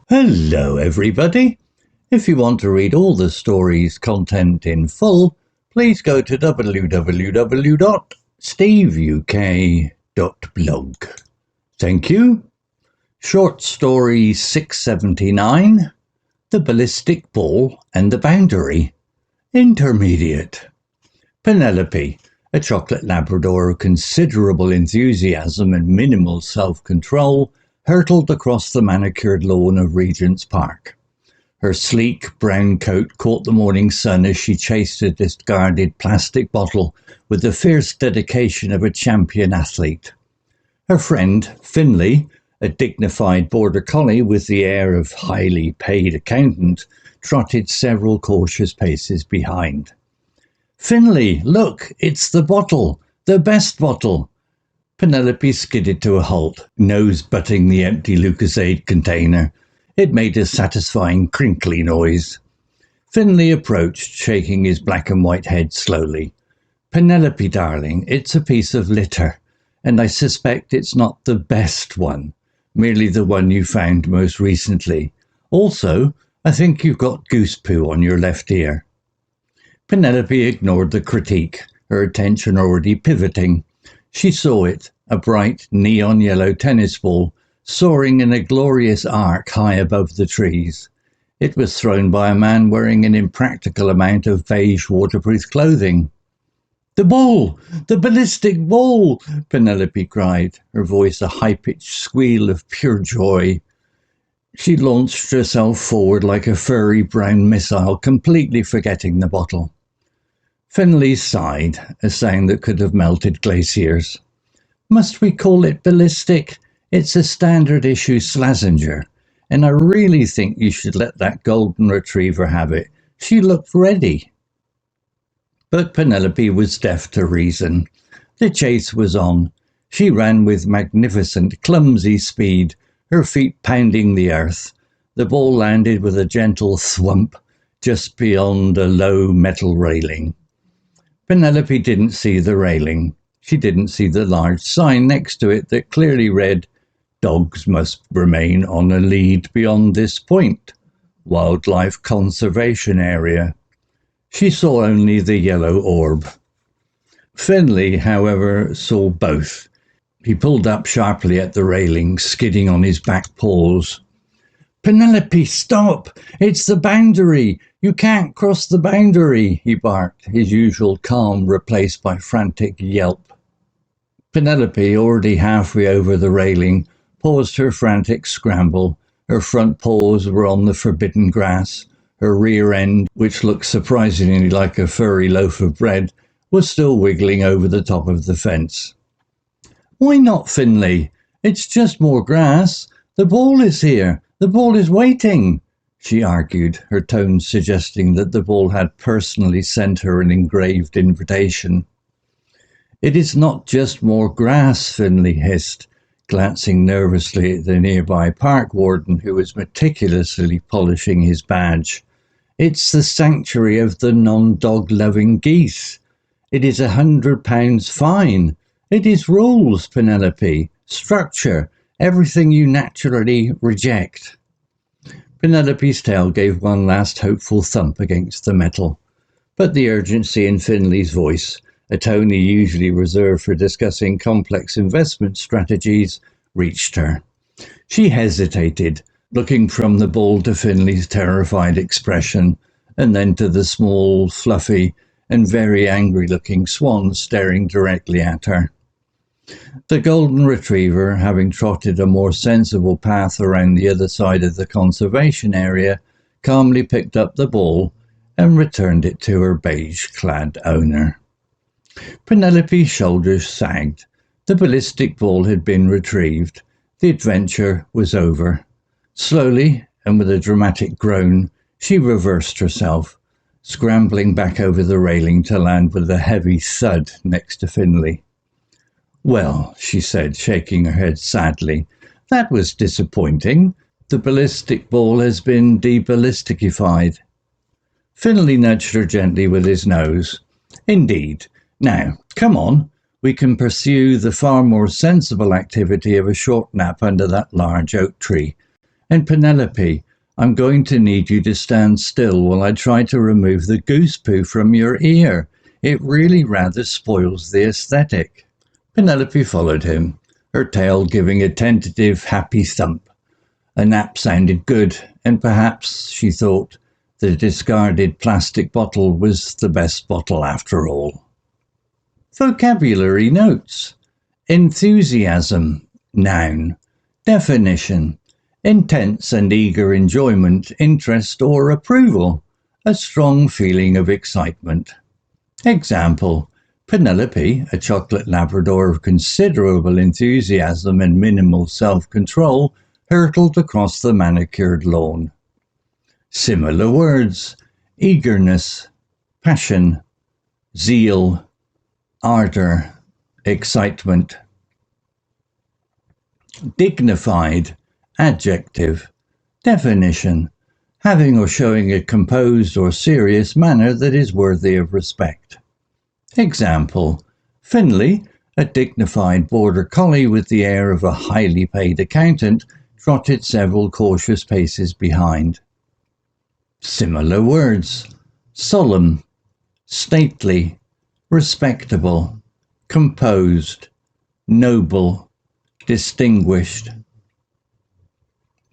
Hello everybody! If you want to read all the story's content in full, please go to www.steveuk.blog. Thank you. Short story 679, The Ballistic Ball and the Boundary. Intermediate. Penelope, a chocolate Labrador of considerable enthusiasm and minimal self-control, hurtled across the manicured lawn of Regent's Park. Her sleek brown coat caught the morning sun as she chased a discarded plastic bottle with the fierce dedication of a champion athlete. Her friend, Finlay, a dignified Border Collie with the air of highly paid accountant, trotted several cautious paces behind. "Finlay, look, it's the bottle, the best bottle." Penelope skidded to a halt, nose butting the empty Lucozade container. It made a satisfying crinkly noise. Finlay approached, shaking his black and white head slowly. "Penelope, darling, it's a piece of litter, and I suspect it's not the best one, merely the one you found most recently. Also, I think you've got goose-poo on your left ear." Penelope ignored the critique, her attention already pivoting. She saw it, a bright neon-yellow tennis ball, soaring in a glorious arc high above the trees. It was thrown by a man wearing an impractical amount of beige waterproof clothing. "The ball! The ballistic ball!" Penelope cried, her voice a high-pitched squeal of pure joy. She launched herself forward like a furry brown missile, completely forgetting the bottle. Finlay sighed, a sound that could have melted glaciers. "Must we call it Ballistic? It's a standard issue Slazenger, and I really think you should let that golden retriever have it. She looked ready." But Penelope was deaf to reason. The chase was on. She ran with magnificent, clumsy speed, her feet pounding the earth. The ball landed with a gentle thwump just beyond a low metal railing. Penelope didn't see the railing. She didn't see the large sign next to it that clearly read, "Dogs must remain on a lead beyond this point. Wildlife Conservation Area." She saw only the yellow orb. Finlay, however, saw both. He pulled up sharply at the railing, skidding on his back paws. "Penelope, stop! It's the boundary! You can't cross the boundary!" he barked, his usual calm replaced by frantic yelp. Penelope, already halfway over the railing, paused her frantic scramble. Her front paws were on the forbidden grass. Her rear end, which looked surprisingly like a furry loaf of bread, was still wiggling over the top of the fence. "Why not, Finlay? It's just more grass. The ball is here. The ball is waiting," she argued, her tone suggesting that the ball had personally sent her an engraved invitation. "It is not just more grass," Finlay hissed, glancing nervously at the nearby park warden who was meticulously polishing his badge. "It's the sanctuary of the non-dog-loving geese. It is £100 fine. It is rules, Penelope, structure, everything you naturally reject." Penelope's tail gave one last hopeful thump against the metal, but the urgency in Finlay's voice, a tone he usually reserved for discussing complex investment strategies, reached her. She hesitated, looking from the ball to Finlay's terrified expression, and then to the small, fluffy, and very angry-looking swan staring directly at her. The golden retriever, having trotted a more sensible path around the other side of the conservation area, calmly picked up the ball and returned it to her beige-clad owner. Penelope's shoulders sagged. The ballistic ball had been retrieved. The adventure was over. Slowly, and with a dramatic groan, she reversed herself, scrambling back over the railing to land with a heavy thud next to Finlay. "Well," she said, shaking her head sadly, "that was disappointing. The ballistic ball has been deballisticified." Finlay nudged her gently with his nose. "Indeed. Now, come on. We can pursue the far more sensible activity of a short nap under that large oak tree. And Penelope, I'm going to need you to stand still while I try to remove the goose-poo from your ear. It really rather spoils the aesthetic. Penelope followed him, her tail giving a tentative, happy thump. A nap sounded good, and perhaps, she thought, the discarded plastic bottle was the best bottle after all. Vocabulary notes. Enthusiasm, noun. Definition. Intense and eager enjoyment, interest or approval. A strong feeling of excitement. Example. Penelope, a chocolate Labrador of considerable enthusiasm and minimal self-control, hurtled across the manicured lawn. Similar words. Eagerness, passion, zeal, ardor, excitement. Dignified, adjective. Definition. Having or showing a composed or serious manner that is worthy of respect. Example. Finlay, a dignified Border Collie with the air of a highly paid accountant, trotted several cautious paces behind. Similar words. Solemn, stately, respectable, composed, noble, distinguished.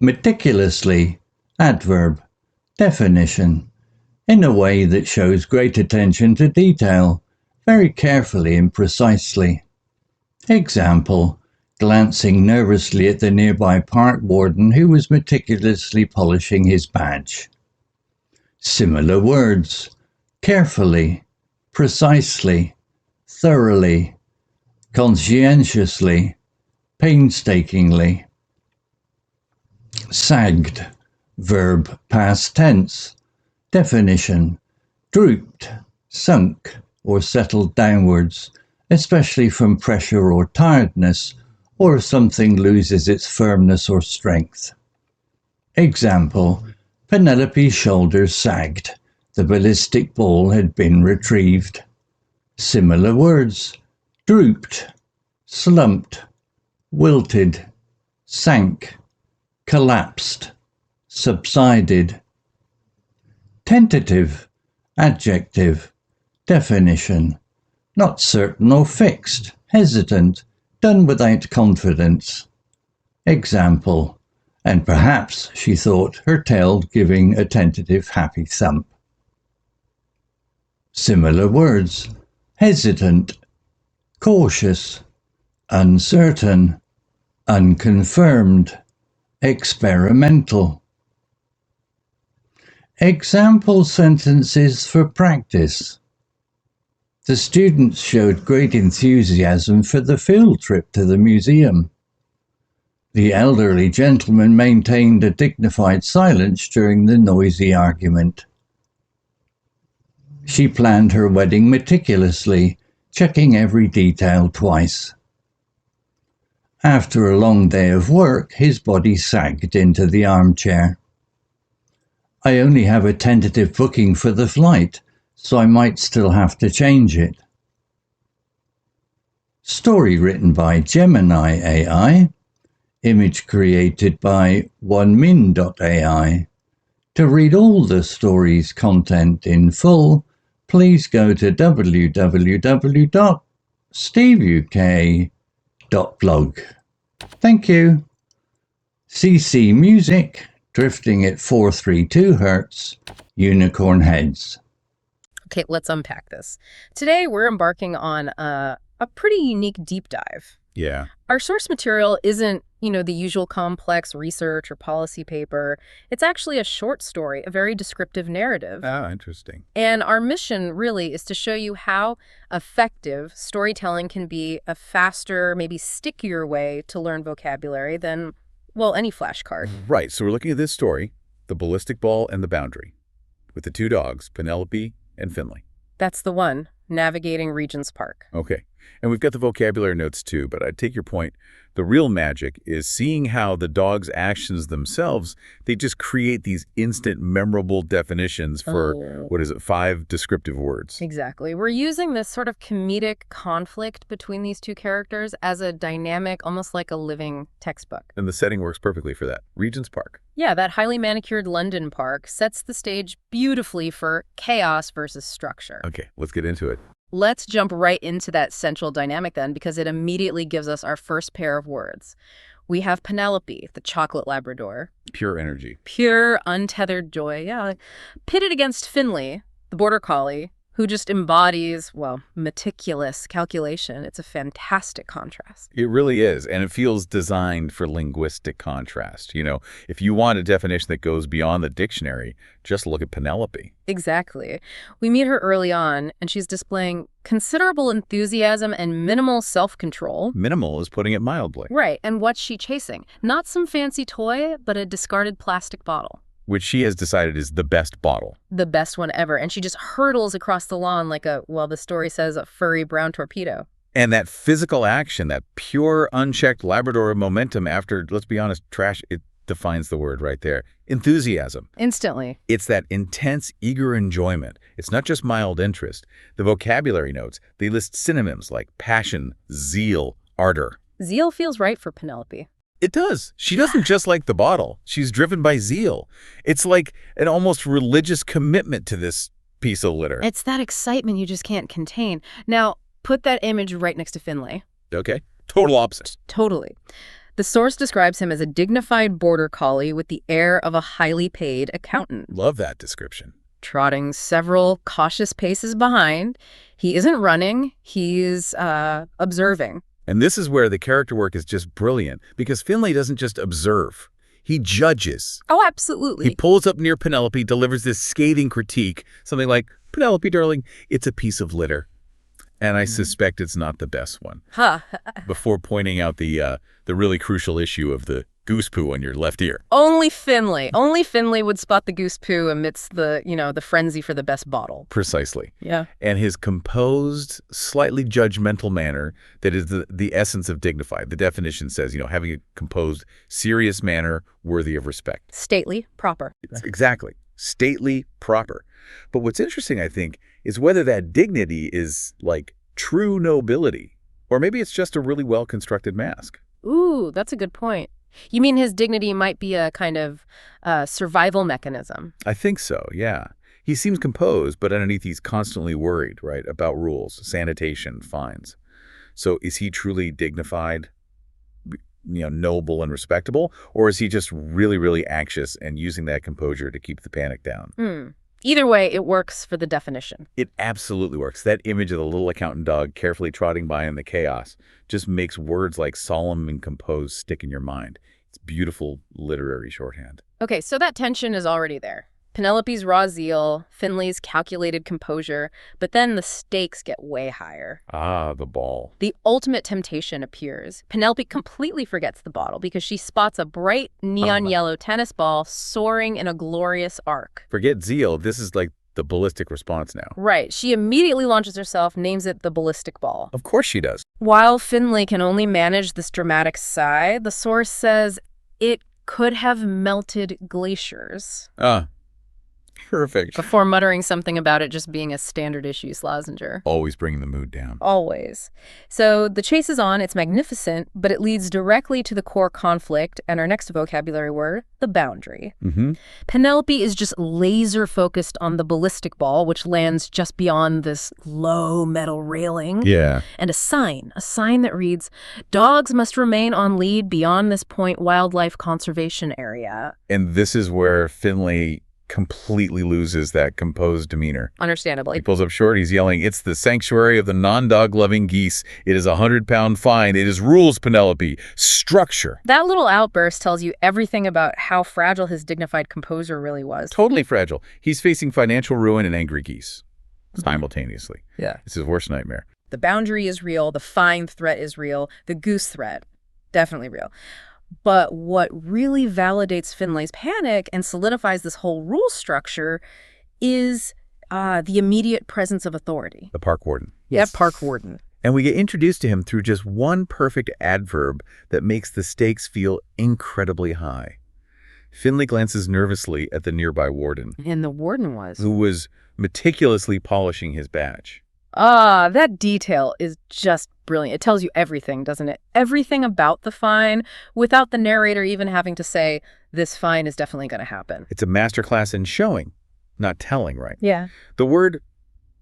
Meticulously, adverb. Definition. In a way that shows great attention to detail, very carefully and precisely. Example. Glancing nervously at the nearby park warden who was meticulously polishing his badge. Similar words. Carefully, precisely, thoroughly, conscientiously, painstakingly. Sagged, verb past tense. Definition. Drooped, sunk, or settled downwards, especially from pressure or tiredness, or if something loses its firmness or strength. Example. Penelope's shoulders sagged. The ballistic ball had been retrieved. Similar words. Drooped, slumped, wilted, sank, collapsed, subsided. Tentative, adjective. Definition. Not certain or fixed, hesitant, done without confidence. Example. And perhaps, she thought, her tail giving a tentative happy thump. Similar words. Hesitant, cautious, uncertain, unconfirmed, experimental. Example sentences for practice. The students showed great enthusiasm for the field trip to the museum. The elderly gentleman maintained a dignified silence during the noisy argument. She planned her wedding meticulously, checking every detail twice. After a long day of work, his body sagged into the armchair. I only have a tentative booking for the flight, so I might still have to change it. Story written by Gemini AI. Image created by onemin.ai. To read all the story's content in full, please go to www.steveuk.blog. Thank you. CC Music, drifting at 432 Hz, Unicorn Heads. Okay, let's unpack this. Today, we're embarking on a pretty unique deep dive. Yeah. Our source material isn't, the usual complex research or policy paper. It's actually a short story, a very descriptive narrative. Oh, interesting. And our mission really is to show you how effective storytelling can be a faster, maybe stickier way to learn vocabulary than, well, any flashcard. Right. So we're looking at this story, The Ballistic Ball and the Boundary, with the two dogs, Penelope and Finlay. That's the one, navigating Regent's Park. Okay. And we've got the vocabulary notes too, but I take your point. The real magic is seeing how the dog's actions themselves, they just create these instant memorable definitions for, what is it, 5 descriptive words. Exactly. We're using this sort of comedic conflict between these two characters as a dynamic, almost like a living textbook. And the setting works perfectly for that. Regent's Park. Yeah, that highly manicured London park sets the stage beautifully for chaos versus structure. Okay, let's get into it. Let's jump right into that central dynamic then, because it immediately gives us our first pair of words. We have Penelope, the Chocolate Labrador. Pure energy. Pure, untethered joy, yeah. Pitted against Finlay, the Border Collie, who just embodies, well, meticulous calculation. It's a fantastic contrast. It really is, and it feels designed for linguistic contrast. You know, if you want a definition that goes beyond the dictionary, just look at Penelope. Exactly. We meet her early on, and she's displaying considerable enthusiasm and minimal self-control. Minimal is putting it mildly. Right, and what's she chasing? Not some fancy toy, but a discarded plastic bottle. Which she has decided is the best bottle. The best one ever. And she just hurtles across the lawn like the story says, a furry brown torpedo. And that physical action, that pure, unchecked Labrador momentum after, let's be honest, trash, it defines the word right there. Enthusiasm. Instantly. It's that intense, eager enjoyment. It's not just mild interest. The vocabulary notes, they list synonyms like passion, zeal, ardor. Zeal feels right for Penelope. It does. She doesn't just like the bottle. She's driven by zeal. It's like an almost religious commitment to this piece of litter. It's that excitement you just can't contain. Now, put that image right next to Finlay. Okay. Total opposite. Totally. The source describes him as a dignified border collie with the air of a highly paid accountant. Love that description. Trotting several cautious paces behind. He isn't running. He's observing. And this is where the character work is just brilliant, because Finlay doesn't just observe. He judges. Oh, absolutely. He pulls up near Penelope, delivers this scathing critique, something like, "Penelope, darling, it's a piece of litter." And I suspect it's not the best one. Huh. Before pointing out the really crucial issue of the goose-poo on your left ear. Only Finlay would spot the goose-poo amidst the frenzy for the best bottle. Precisely. Yeah. And his composed, slightly judgmental manner that is the essence of dignified. The definition says, having a composed, serious manner worthy of respect. Stately, proper. Exactly. Stately, proper. But what's interesting, I think, is whether that dignity is like true nobility, or maybe it's just a really well-constructed mask. Ooh, that's a good point. You mean his dignity might be a kind of survival mechanism? I think so, yeah. He seems composed, but underneath he's constantly worried, right, about rules, sanitation, fines. So is he truly dignified, noble and respectable, or is he just really, really anxious and using that composure to keep the panic down? Either way, it works for the definition. It absolutely works. That image of the little accountant dog carefully trotting by in the chaos just makes words like solemn and composed stick in your mind. It's beautiful literary shorthand. Okay, so that tension is already there. Penelope's raw zeal, Finlay's calculated composure, but then the stakes get way higher. Ah, the ball. The ultimate temptation appears. Penelope completely forgets the bottle because she spots a bright neon yellow tennis ball soaring in a glorious arc. Forget zeal. This is like the ballistic response now. Right. She immediately launches herself, names it the ballistic ball. Of course she does. While Finlay can only manage this dramatic sigh, the source says it could have melted glaciers. Perfect. Before muttering something about it just being a standard issue Slazenger. Always bringing the mood down. Always. So the chase is on, it's magnificent, but it leads directly to the core conflict and our next vocabulary word, the boundary. Penelope is just laser focused on the ballistic ball, which lands just beyond this low metal railing. Yeah. And a sign that reads, "Dogs must remain on lead beyond this point wildlife conservation area." And this is where Finlay completely loses that composed demeanor. Understandably. He pulls up short. He's yelling, "It's the sanctuary of the non-dog-loving geese. It is a 100-pound fine. It is rules, Penelope. Structure." That little outburst tells you everything about how fragile his dignified composure really was. Totally fragile. He's facing financial ruin and angry geese simultaneously. Yeah. It's his worst nightmare. The boundary is real. The fine threat is real. The goose threat, definitely real. But what really validates Finlay's panic and solidifies this whole rule structure is the immediate presence of authority. The park warden. Yes. Park warden. And we get introduced to him through just one perfect adverb that makes the stakes feel incredibly high. Finlay glances nervously at the nearby warden. And the warden was? Who was meticulously polishing his badge. Ah, that detail is just brilliant. It tells you everything, doesn't it? Everything about the fine without the narrator even having to say, this fine is definitely going to happen. It's a masterclass in showing, not telling, right? Yeah. The word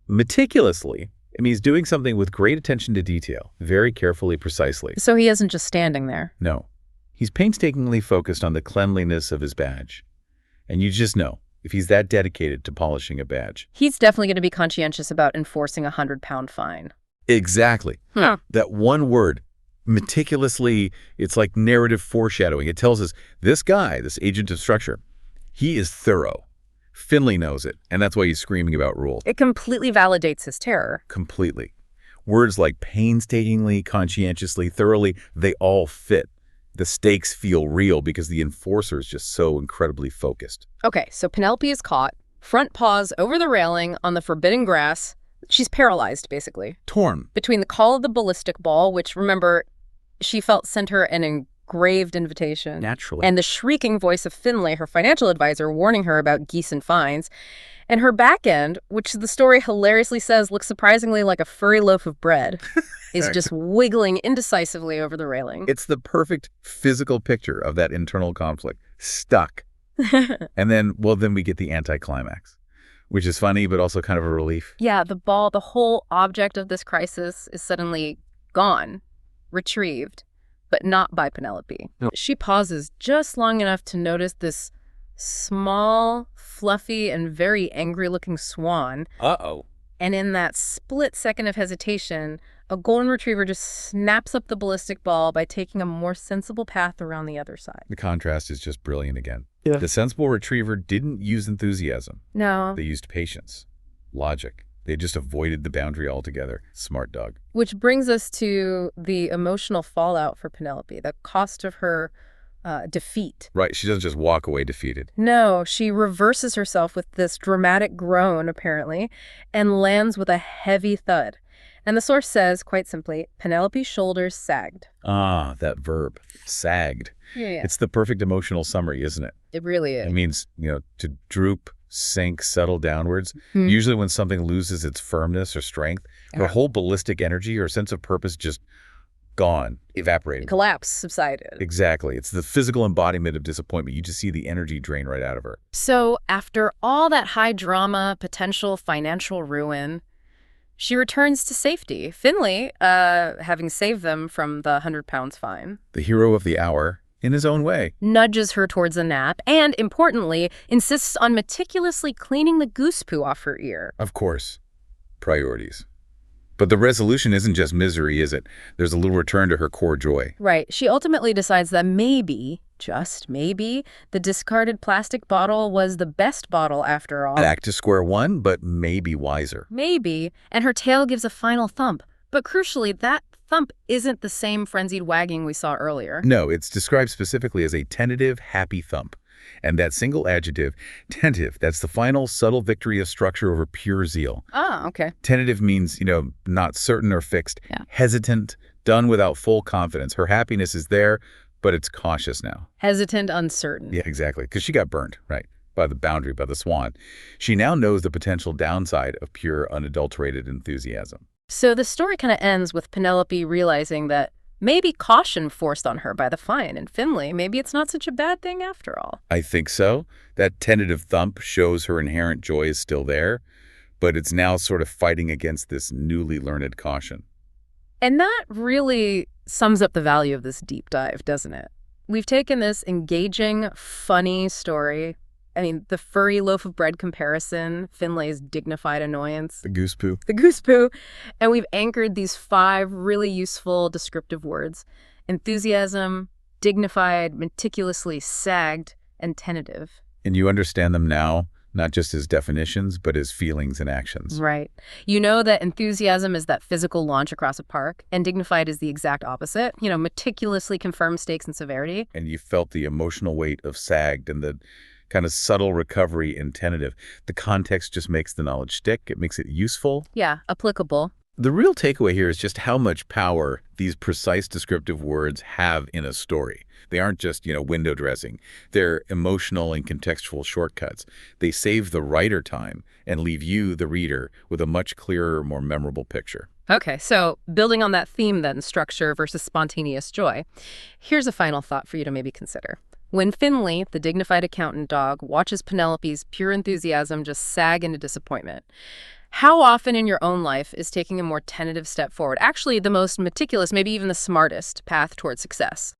meticulously, it means doing something with great attention to detail, very carefully, precisely. So he isn't just standing there. No. He's painstakingly focused on the cleanliness of his badge. And you just know, if he's that dedicated to polishing a badge. He's definitely going to be conscientious about enforcing a 100-pound fine. Exactly. Huh. That one word, meticulously, it's like narrative foreshadowing. It tells us this guy, this agent of structure, he is thorough. Finlay knows it, and that's why he's screaming about rules. It completely validates his terror. Completely. Words like painstakingly, conscientiously, thoroughly, they all fit. The stakes feel real because the enforcer is just so incredibly focused. Okay, so Penelope is caught, front paws over the railing on the forbidden grass. She's paralyzed, basically. Torn. Between the call of the ballistic ball, which, remember, she felt sent her an engraved invitation. Naturally. And the shrieking voice of Finlay, her financial advisor, warning her about geese and fines. And her back end, which the story hilariously says looks surprisingly like a furry loaf of bread, is just wiggling indecisively over the railing. It's the perfect physical picture of that internal conflict. Stuck. And then we get the anticlimax, which is funny, but also kind of a relief. Yeah, the ball, the whole object of this crisis is suddenly gone, retrieved, but not by Penelope. No. She pauses just long enough to notice this small, fluffy, and very angry-looking swan. Uh-oh. And in that split second of hesitation, a golden retriever just snaps up the ballistic ball by taking a more sensible path around the other side. The contrast is just brilliant again. Yeah. The sensible retriever didn't use enthusiasm. No. They used patience, logic. They just avoided the boundary altogether. Smart dog. Which brings us to the emotional fallout for Penelope, the cost of her defeat. Right, she doesn't just walk away defeated. No, she reverses herself with this dramatic groan, apparently, and lands with a heavy thud. And the source says, quite simply, Penelope's shoulders sagged. Ah, that verb, sagged. Yeah. It's the perfect emotional summary, isn't it? It really is. It means, to droop, sink, settle downwards. Usually when something loses its firmness or strength, her whole ballistic energy or sense of purpose just gone, evaporated. Collapse, subsided. Exactly. It's the physical embodiment of disappointment. You just see the energy drain right out of her. So after all that high drama, potential financial ruin, she returns to safety. Finlay, having saved them from the 100-pound fine. The hero of the hour, in his own way. Nudges her towards a nap and, importantly, insists on meticulously cleaning the goose-poo off her ear. Of course. Priorities. But the resolution isn't just misery, is it? There's a little return to her core joy. Right. She ultimately decides that maybe, just maybe, the discarded plastic bottle was the best bottle after all. Back to square one, but maybe wiser. Maybe. And her tail gives a final thump. But crucially, that thump isn't the same frenzied wagging we saw earlier. No, it's described specifically as a tentative, happy thump. And that single adjective, tentative, that's the final subtle victory of structure over pure zeal. Ah, okay. Tentative means, not certain or fixed. Yeah. Hesitant, done without full confidence. Her happiness is there, but it's cautious now. Hesitant, uncertain. Yeah, exactly. Because she got burned, right, by the boundary, by the swan. She now knows the potential downside of pure, unadulterated enthusiasm. So the story kind of ends with Penelope realizing that maybe caution forced on her by the fine and Finlay, maybe it's not such a bad thing after all. I think so. That tentative thump shows her inherent joy is still there, but it's now sort of fighting against this newly learned caution. And that really sums up the value of this deep dive, doesn't it? We've taken this engaging, funny story. I mean, the furry loaf of bread comparison, Finlay's dignified annoyance. The goose-poo. The goose-poo. And we've anchored these 5 really useful descriptive words: enthusiasm, dignified, meticulously sagged, and tentative. And you understand them now, not just as definitions, but as feelings and actions. Right. You know that enthusiasm is that physical launch across a park, and dignified is the exact opposite, meticulously confirmed stakes and severity. And you felt the emotional weight of sagged and the kind of subtle recovery in tentative. The context just makes the knowledge stick. It makes it useful. Yeah, applicable. The real takeaway here is just how much power these precise descriptive words have in a story. They aren't just, window dressing. They're emotional and contextual shortcuts. They save the writer time and leave you, the reader, with a much clearer, more memorable picture. Okay, so building on that theme then, structure versus spontaneous joy, here's a final thought for you to maybe consider. When Finlay, the dignified accountant dog, watches Penelope's pure enthusiasm just sag into disappointment, how often in your own life is taking a more tentative step forward actually the most meticulous, maybe even the smartest path toward success?